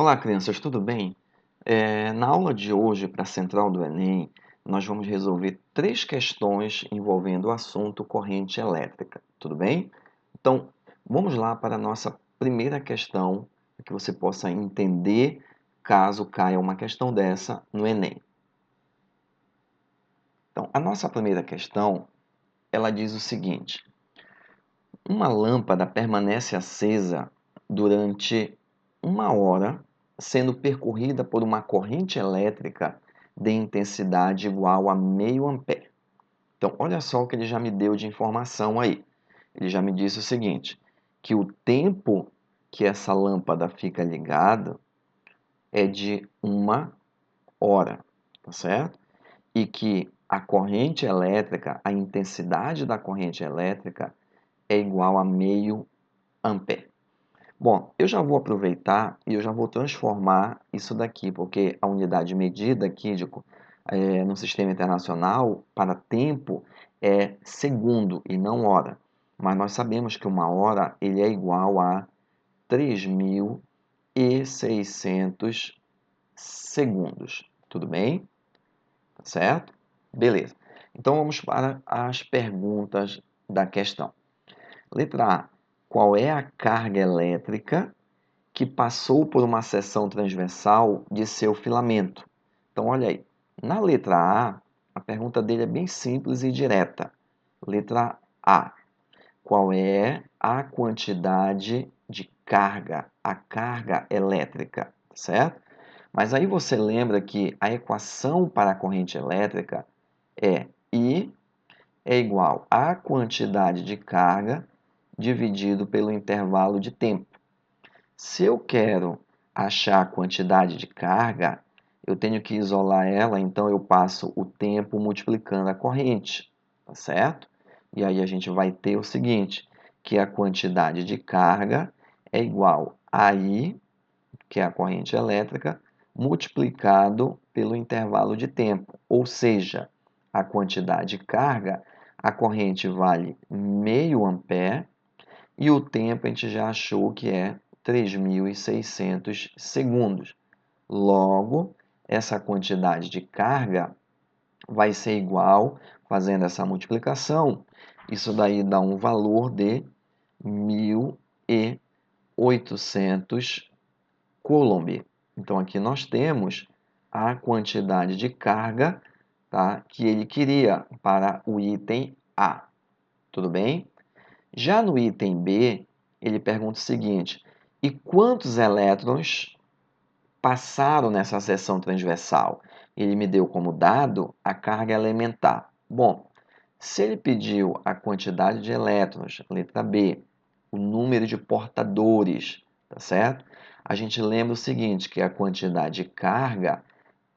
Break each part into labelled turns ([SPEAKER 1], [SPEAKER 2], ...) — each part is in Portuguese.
[SPEAKER 1] Olá, crianças, tudo bem? Na aula de hoje, para a Central do Enem, nós vamos resolver 3 questões envolvendo o assunto corrente elétrica, tudo bem? Então, vamos lá para a nossa primeira questão, para que você possa entender caso caia uma questão dessa no Enem. Então, a nossa primeira questão, ela diz o seguinte: uma lâmpada permanece acesa durante 1 hora, sendo percorrida por uma corrente elétrica de intensidade igual a meio ampere. Então, olha só o que ele já me deu de informação aí. Ele já me disse o seguinte, que o tempo que essa lâmpada fica ligada é de 1 hora, tá certo? E que a corrente elétrica, a intensidade da corrente elétrica é igual a meio ampere. Bom, eu já vou aproveitar e eu já vou transformar isso daqui, porque a unidade de medida aqui no sistema internacional para tempo é segundo e não hora. Mas nós sabemos que 1 hora ele é igual a 3.600 segundos. Tudo bem? Tá certo? Beleza. Então vamos para as perguntas da questão. Letra A. Qual é a carga elétrica que passou por uma seção transversal de seu filamento? Então, olha aí. Na letra a pergunta dele é bem simples e direta. Letra A. Qual é a quantidade de carga, a carga elétrica, certo? Mas aí você lembra que a equação para a corrente elétrica é I é igual à quantidade de carga dividido pelo intervalo de tempo. Se eu quero achar a quantidade de carga, eu tenho que isolar ela, então eu passo o tempo multiplicando a corrente, tá certo? E aí a gente vai ter o seguinte, que a quantidade de carga é igual a I, que é a corrente elétrica, multiplicado pelo intervalo de tempo, ou seja, a quantidade de carga, a corrente vale meio ampere e o tempo a gente já achou que é 3.600 segundos. Logo, essa quantidade de carga vai ser igual, fazendo essa multiplicação, isso daí dá um valor de 1.800 Coulomb. Então, aqui nós temos a quantidade de carga, tá, que ele queria para o item A. Tudo bem? Já no item B, ele pergunta o seguinte: e quantos elétrons passaram nessa seção transversal? Ele me deu como dado a carga elementar. Bom, se ele pediu a quantidade de elétrons, letra B, o número de portadores, tá certo? A gente lembra o seguinte, que a quantidade de carga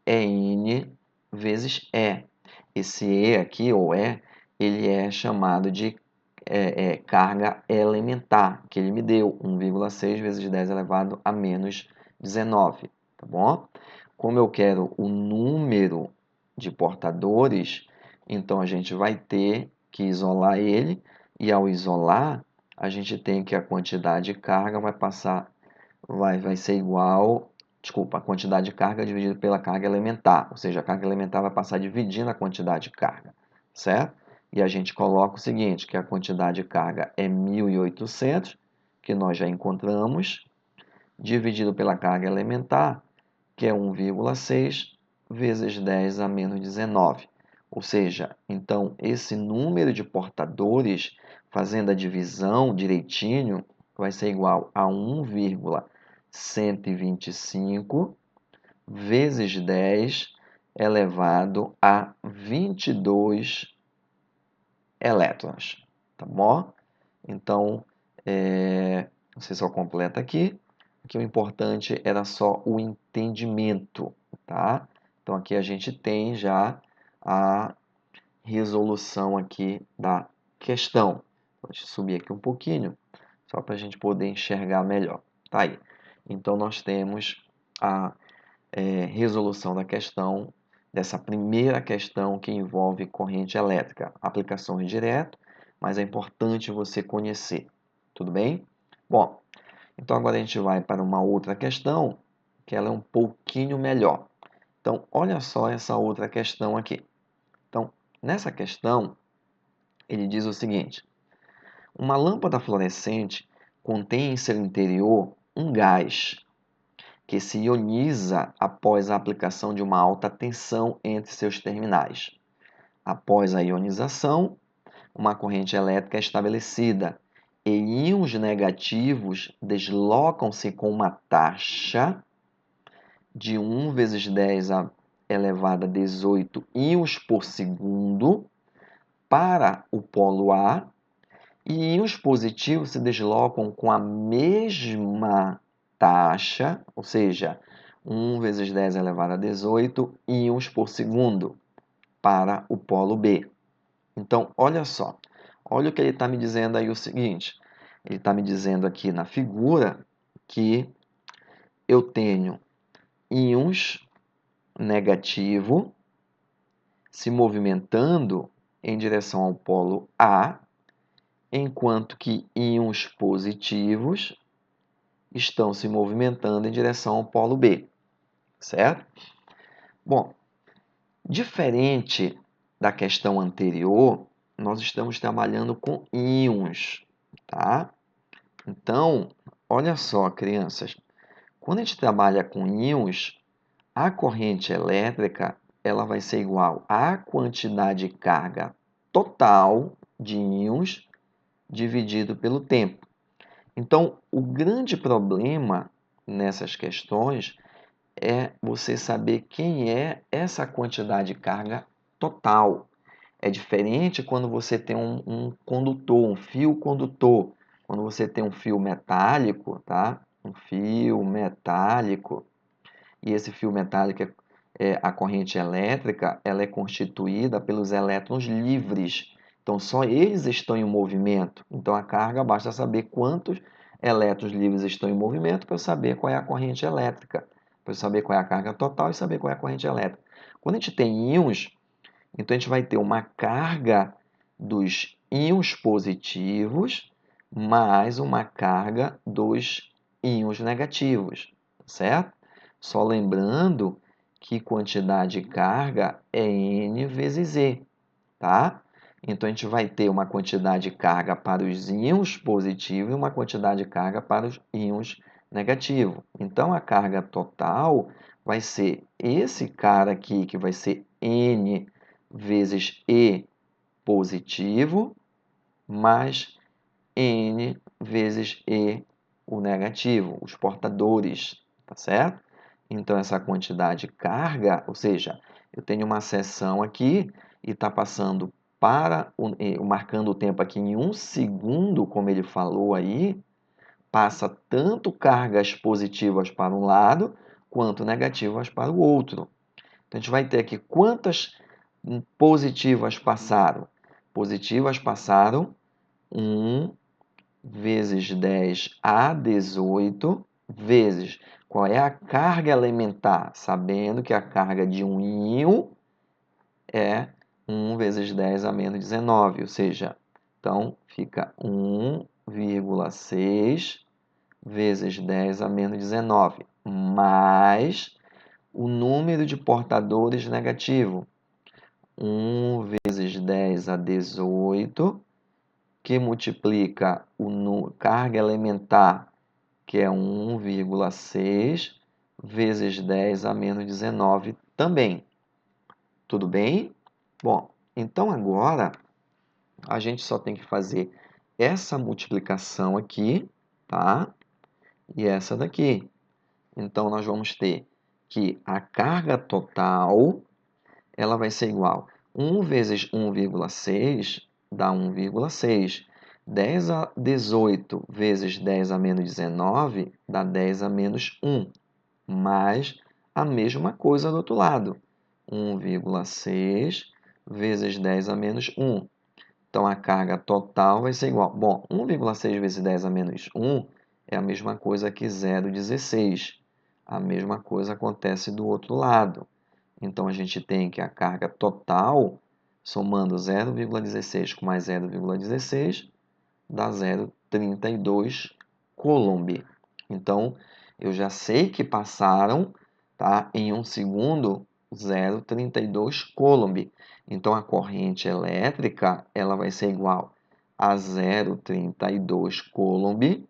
[SPEAKER 1] é N vezes E. Esse E aqui, ou E, ele é chamado de carga elementar, que ele me deu 1,6 vezes 10 elevado a menos 19, tá bom? Como eu quero o número de portadores, então a gente vai ter que isolar ele, e ao isolar, a gente tem que a quantidade de carga vai ser igual, desculpa, a quantidade de carga dividida pela carga elementar, ou seja, a carga elementar vai passar dividindo a quantidade de carga, certo? E a gente coloca o seguinte, que a quantidade de carga é 1.800, que nós já encontramos, dividido pela carga elementar, que é 1,6 vezes 10 a menos 19. Ou seja, então esse número de portadores, fazendo a divisão direitinho, vai ser igual a 1,125 vezes 10 elevado a 22 elétrons, tá bom? Então, você só completa aqui, que o importante era só o entendimento, tá? Então, aqui a gente tem já a resolução aqui da questão. Deixa eu subir aqui um pouquinho, só para a gente poder enxergar melhor. Tá aí. Então, nós temos a resolução da questão, dessa primeira questão que envolve corrente elétrica. Aplicações direto, mas é importante você conhecer. Tudo bem? Bom, então agora a gente vai para uma outra questão que ela é um pouquinho melhor. Então, olha só essa outra questão aqui. Então, nessa questão, ele diz o seguinte: uma lâmpada fluorescente contém em seu interior um gás que se ioniza após a aplicação de uma alta tensão entre seus terminais. Após a ionização, uma corrente elétrica é estabelecida e íons negativos deslocam-se com uma taxa de 1 vezes 10 elevado a 18 íons por segundo para o polo A, e íons positivos se deslocam com a mesma taxa, ou seja, 1 vezes 10 elevado a 18 íons por segundo para o polo B. Então, olha só, olha o que ele está me dizendo aí o seguinte, ele está me dizendo aqui na figura que eu tenho íons negativo se movimentando em direção ao polo A, enquanto que íons positivos estão se movimentando em direção ao polo B, certo? Bom, diferente da questão anterior, nós estamos trabalhando com íons, tá? Então, olha só, crianças, quando a gente trabalha com íons, a corrente elétrica ela vai ser igual à quantidade de carga total de íons dividido pelo tempo. Então, o grande problema nessas questões é você saber quem é essa quantidade de carga total. É diferente quando você tem um condutor, um fio condutor. Quando você tem um fio metálico, tá? Um fio metálico, e esse fio metálico a corrente elétrica, ela é constituída pelos elétrons livres. Então, só eles estão em movimento. Então, a carga, basta saber quantos elétrons livres estão em movimento para eu saber qual é a corrente elétrica, para eu saber qual é a carga total e saber qual é a corrente elétrica. Quando a gente tem íons, então a gente vai ter uma carga dos íons positivos mais uma carga dos íons negativos, certo? Só lembrando que quantidade de carga é N vezes E, tá? Então, a gente vai ter uma quantidade de carga para os íons positivos e uma quantidade de carga para os íons negativos. Então, a carga total vai ser esse cara aqui, que vai ser N vezes E positivo, mais N vezes E o negativo, os portadores, tá certo? Então, essa quantidade de carga, ou seja, eu tenho uma seção aqui e está passando marcando o tempo aqui em 1 segundo, como ele falou aí, passa tanto cargas positivas para um lado, quanto negativas para o outro. Então, a gente vai ter aqui quantas positivas passaram? Positivas passaram 1 vezes 10 a 18 vezes qual é a carga elementar, sabendo que a carga de um íon é 1 vezes 10 a menos 19, ou seja, então fica 1,6 vezes 10 a menos 19, mais o número de portadores negativo, 1 vezes 10 a 18, que multiplica carga elementar, que é 1,6 vezes 10 a menos 19 também. Tudo bem? Bom, então agora a gente só tem que fazer essa multiplicação aqui, tá? E essa daqui. Então, nós vamos ter que a carga total ela vai ser igual a 1 vezes 1,6 dá 1,6. 10 a 18 vezes 10 a menos 19 dá 10 a menos 1. Mais a mesma coisa do outro lado. 1,6 vezes 10 a menos 1. Então, a carga total vai ser igual. Bom, 1,6 vezes 10 a menos 1 é a mesma coisa que 0,16. A mesma coisa acontece do outro lado. Então, a gente tem que a carga total, somando 0,16 com mais 0,16, dá 0,32 Coulomb. Então, Eu já sei que passaram, tá, em 1 segundo 0,32 Coulomb. Então, a corrente elétrica ela vai ser igual a 0,32 Coulomb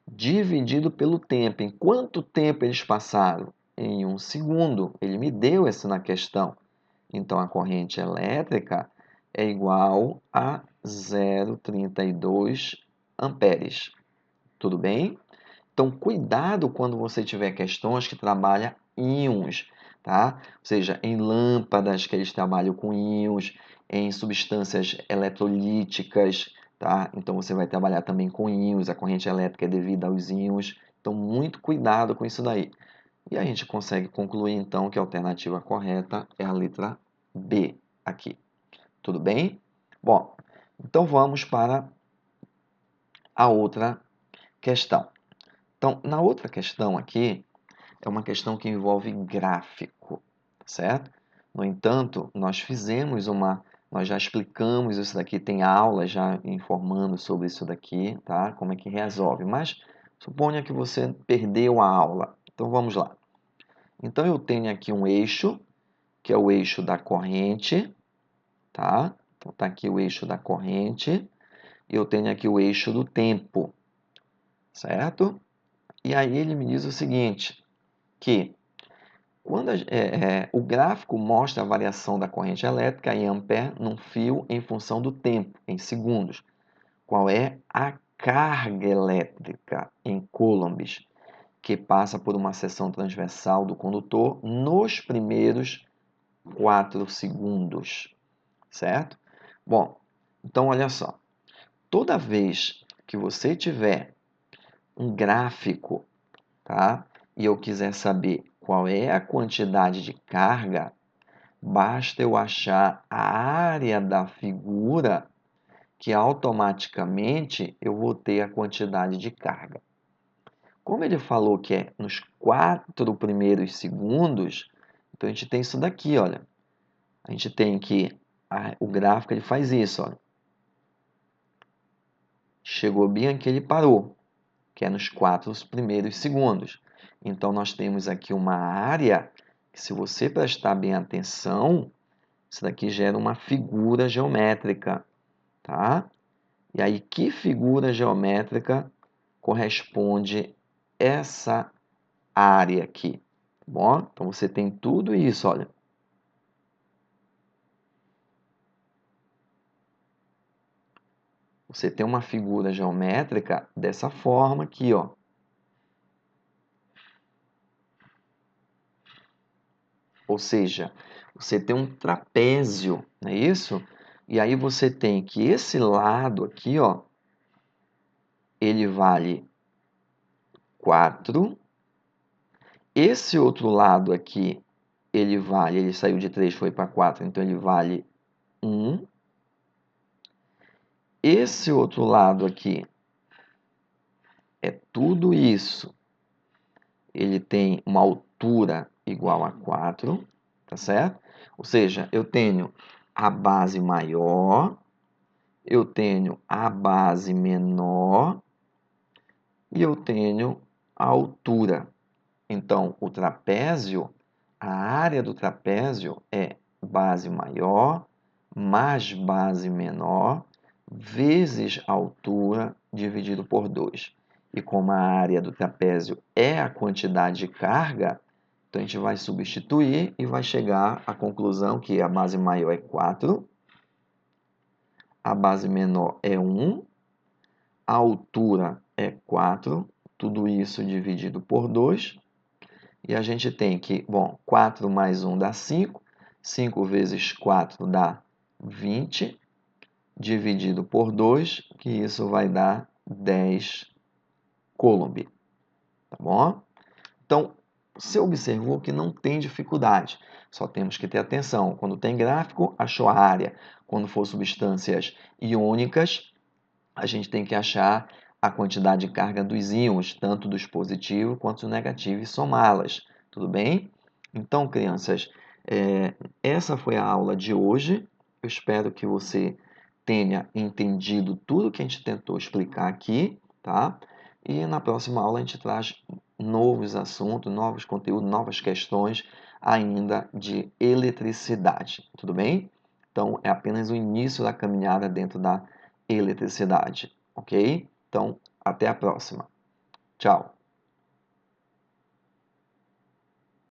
[SPEAKER 1] dividido pelo tempo. Em quanto tempo eles passaram? Em 1 segundo. Ele me deu isso na questão. Então, a corrente elétrica é igual a 0,32 amperes. Tudo bem? Então, cuidado quando você tiver questões que trabalham íons, tá? Ou seja, em lâmpadas que eles trabalham com íons, em substâncias eletrolíticas, tá? Então, você vai trabalhar também com íons, a corrente elétrica é devida aos íons. Então, muito cuidado com isso daí. E a gente consegue concluir, então, que a alternativa correta é a letra B aqui. Tudo bem? Bom, então vamos para a outra questão. Então, na outra questão aqui, é uma questão que envolve gráfico, certo? No entanto, nós já explicamos isso daqui, tem aula já informando sobre isso daqui, tá? Como é que resolve, mas suponha que você perdeu a aula. Então, vamos lá. Então, eu tenho aqui um eixo, que é o eixo da corrente, tá? Então, tá aqui o eixo da corrente, e eu tenho aqui o eixo do tempo, certo? E aí ele me diz o seguinte, que quando o gráfico mostra a variação da corrente elétrica em ampere num fio em função do tempo, em segundos. Qual é a carga elétrica em coulombs que passa por uma seção transversal do condutor nos primeiros 4 segundos, certo? Bom, então olha só. Toda vez que você tiver um gráfico, tá? E eu quiser saber qual é a quantidade de carga, basta eu achar a área da figura que automaticamente eu vou ter a quantidade de carga. Como ele falou que é nos 4 primeiros segundos, então a gente tem isso daqui, olha. A gente tem que o gráfico ele faz isso, olha. Chegou bem aqui, ele parou, que é nos 4 primeiros segundos. Então, nós temos aqui uma área que, se você prestar bem atenção, isso daqui gera uma figura geométrica, tá? E aí, que figura geométrica corresponde essa área aqui? Tá bom? Então, você tem tudo isso, olha. Você tem uma figura geométrica dessa forma aqui, ó. Ou seja, você tem um trapézio, não é isso? E aí você tem que esse lado aqui, ó, ele vale 4. Esse outro lado aqui, ele saiu de 3, foi para 4, então ele vale 1. Esse outro lado aqui é tudo isso. Ele tem uma altura igual a 4, tá certo? Ou seja, eu tenho a base maior, eu tenho a base menor e eu tenho a altura. Então, o trapézio, a área do trapézio é base maior mais base menor vezes a altura dividido por 2. E como a área do trapézio é a quantidade de carga, então a gente vai substituir e vai chegar à conclusão que a base maior é 4, a base menor é 1, a altura é 4, tudo isso dividido por 2. E a gente tem que, bom, 4 mais 1 dá 5, 5 vezes 4 dá 20, dividido por 2, que isso vai dar 10 Coulomb, tá bom? Então, você observou que não tem dificuldade, só temos que ter atenção. Quando tem gráfico, achou a área. Quando for substâncias iônicas, a gente tem que achar a quantidade de carga dos íons, tanto dos positivos quanto dos negativos, e somá-las. Tudo bem? Então, crianças, essa foi a aula de hoje. Eu espero que você tenha entendido tudo que a gente tentou explicar aqui, tá? E na próxima aula a gente traz novos assuntos, novos conteúdos, novas questões ainda de eletricidade, tudo bem? Então, é apenas o início da caminhada dentro da eletricidade, ok? Então, até a próxima. Tchau!